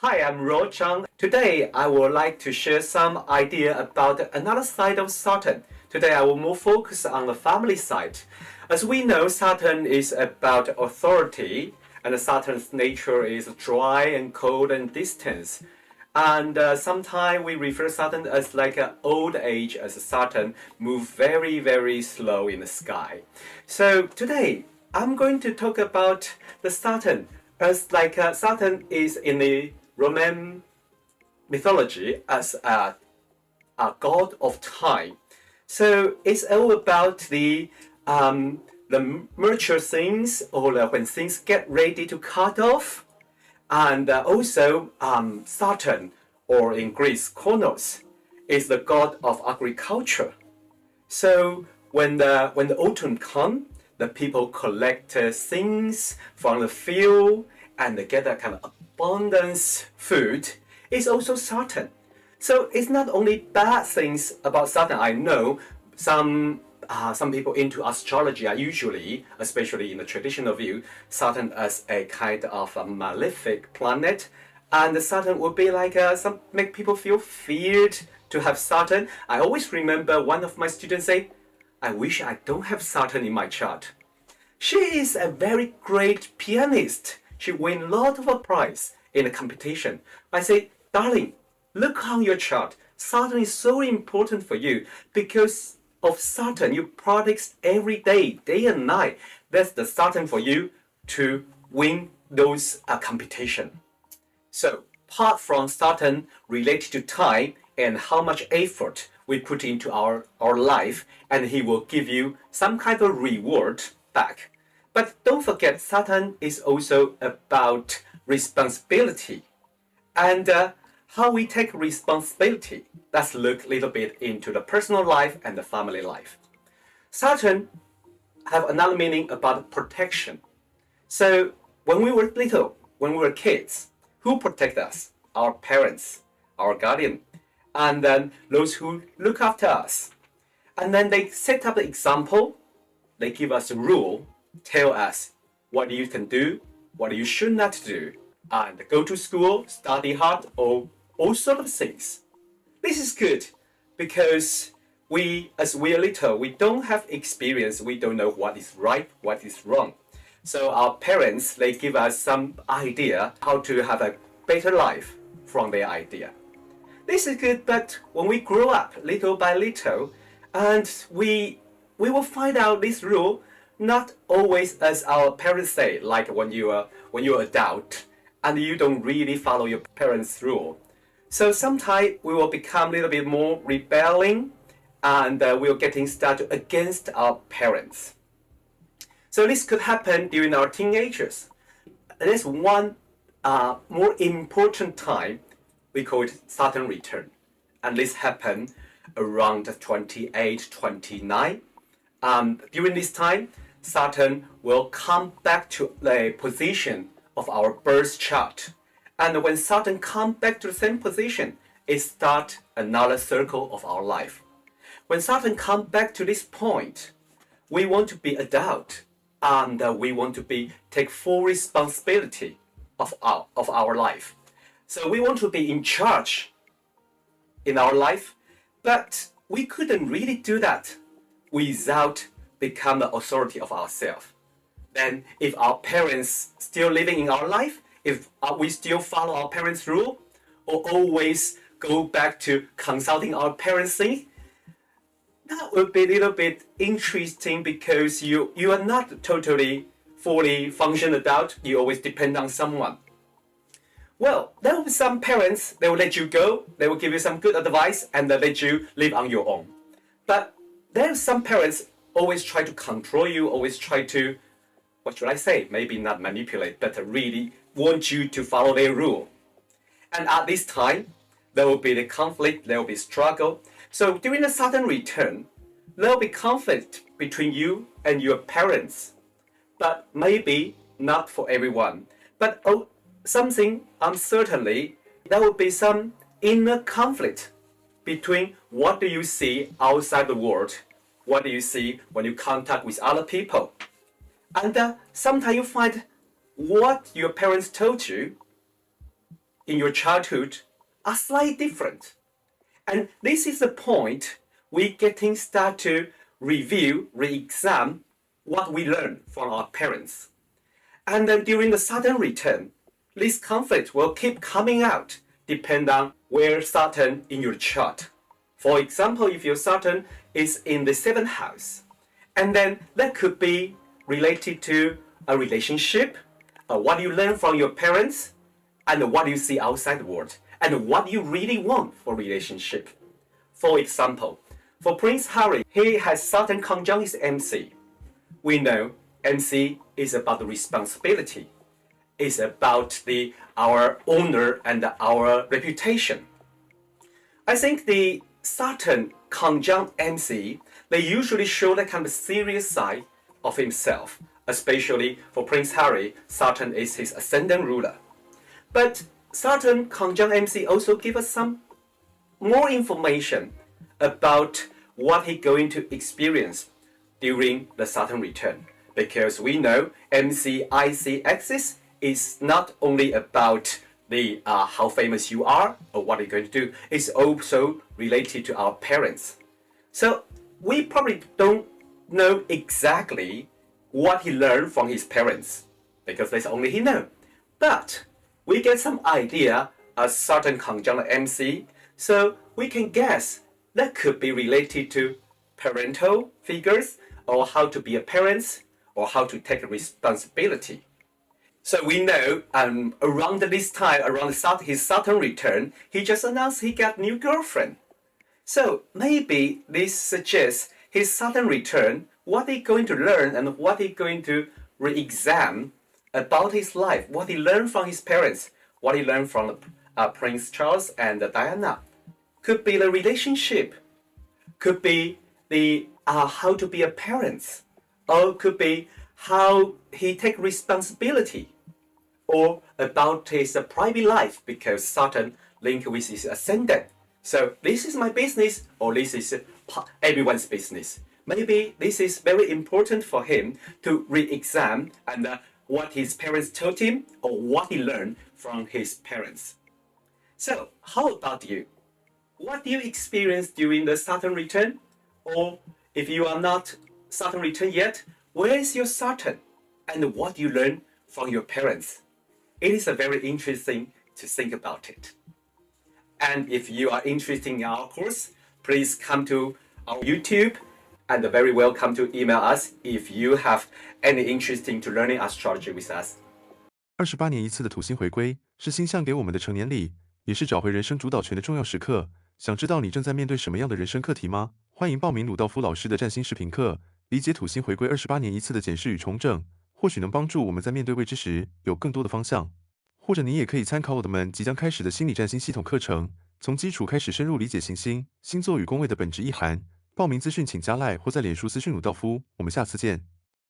Hi, I'm Ro Chang. Today, I would like to share some idea about another side of Saturn. Today, I will more focus on the family side. As we know, Saturn is about authority, and Saturn's nature is dry and cold and distance. And sometimes we refer Saturn as like an old age, as Saturn move very, very slow in the sky. So today, I'm going to talk about the Saturn as like Saturn is in the Roman mythology as a god of time. So it's all about the mature things, or when things get ready to cut off. And also Saturn, or in Greece, Kronos, is the god of agriculture. So when the autumn comes, the people collect things from the field and they get a kind of abundance food. It's also Saturn. So it's not only bad things about Saturn. I know some people into astrology are usually, especially in the traditional view, Saturn as a kind of a malefic planet, and Saturn would be like make people feel feared to have Saturn. I always remember one of my students say, "I wish I don't have Saturn in my chart." She is a very great pianist. She win a lot of a prize in a competition. I say, "Darling, look on your chart. Saturn is so important for you because of Saturn, you practice every day, day and night. That's the Saturn for you to win those competition." So, apart from Saturn related to time and how much effort we put into our life, and he will give you some kind of reward back. But don't forget, Saturn is also about responsibility. And how we take responsibility. Let's look a little bit into the personal life and the family life. Saturn have another meaning about protection. So when we were little, when we were kids, who protect us? Our parents, our guardian, and then those who look after us. And then they set up the example, they give us a rule, tell us what you can do, what you should not do, and go to school, study hard, or all sorts of things. This is good because as we are little, we don't have experience, we don't know what is right, what is wrong. So our parents, they give us some idea how to have a better life from their idea. This is good, but when we grow up little by little, and we will find out this rule not always as our parents say, like when you're adult and you don't really follow your parents' rule. So sometimes we will become a little bit more rebelling, and we're getting started against our parents. So this could happen during our teenagers. There's one more important time, we call it Saturn return. And this happened around 28, 29. During this time, Saturn will come back to the position of our birth chart. And when Saturn comes back to the same position, it starts another circle of our life. When Saturn comes back to this point, we want to be adult, and we want to take full responsibility of our life. So we want to be in charge in our life, but we couldn't really do that without become the authority of ourselves. Then if our parents still living in our life, if we still follow our parents' rule, or always go back to consulting our parents' things, that would be a little bit interesting because you are not totally fully functional adult, you always depend on someone. Well, there will be some parents, they will let you go, they will give you some good advice and they let you live on your own. But there are some parents always try to control you, always try to, what should I say, maybe not manipulate, but really want you to follow their rule. And at this time, there will be the conflict, there will be struggle. So during the Saturn return, there will be conflict between you and your parents. But maybe not for everyone. But something uncertainly, there will be some inner conflict between what do you see outside the world, what do you see when you contact with other people. And sometimes you find what your parents told you in your childhood are slightly different. And this is the point we getting start to review, re-examine what we learned from our parents. And then during the Saturn return, this conflict will keep coming out depending on where Saturn in your chart. For example, if your Saturn is in the 7th house, and then that could be related to a relationship, what you learn from your parents, and what you see outside the world, and what you really want for relationship. For example, for Prince Harry, he has Saturn conjunct his MC. We know MC is about the responsibility. It's about our honor and our reputation. I think the Saturn conjunct MC, they usually show that kind of serious side of himself. Especially for Prince Harry, Saturn is his ascendant ruler. But Saturn conjunct MC also give us some more information about what he's going to experience during the Saturn return. Because we know MC-IC axis is not only about the how famous you are or what you're going to do. It's also related to our parents. So we probably don't know exactly what he learned from his parents, because that's only he know. But we get some idea as Saturn conjunct MC, so we can guess that could be related to parental figures, or how to be a parent, or how to take responsibility. So we know around this time, around his Saturn return, he just announced he got new girlfriend. So maybe this suggests his Saturn return, what he's going to learn and what he's going to re-examine about his life, what he learned from his parents, what he learned from Prince Charles and Diana. Could be the relationship, could be the how to be a parent, or could be how he take responsibility, or about his private life, because Saturn linked with his ascendant. So this is my business, or this is everyone's business. Maybe this is very important for him to re-examine and what his parents told him, or what he learned from his parents. So how about you? What do you experience during the Saturn return? Or if you are not Saturn return yet, where is your Saturn? And what do you learn from your parents? It is a very interesting to think about it. And if you are interested in our course, please come to our YouTube, and very welcome to email us if you have any interesting to learning astrology with us. 28年一次的土星回归是星象给我们的成年礼，也是找回人生主导权的重要时刻。想知道你正在面对什么样的人生课题吗？欢迎报名鲁道夫老师的占星视频课，理解土星回归28年一次的检视与重整，或许能帮助我们在面对未知时有更多的方向。或者你也可以参考我们即将开始的心理占星系统课程，从基础开始深入理解行星、星座与宫位的本质意涵。报名资讯请加赖或在脸书私讯鲁道夫。我们下次见。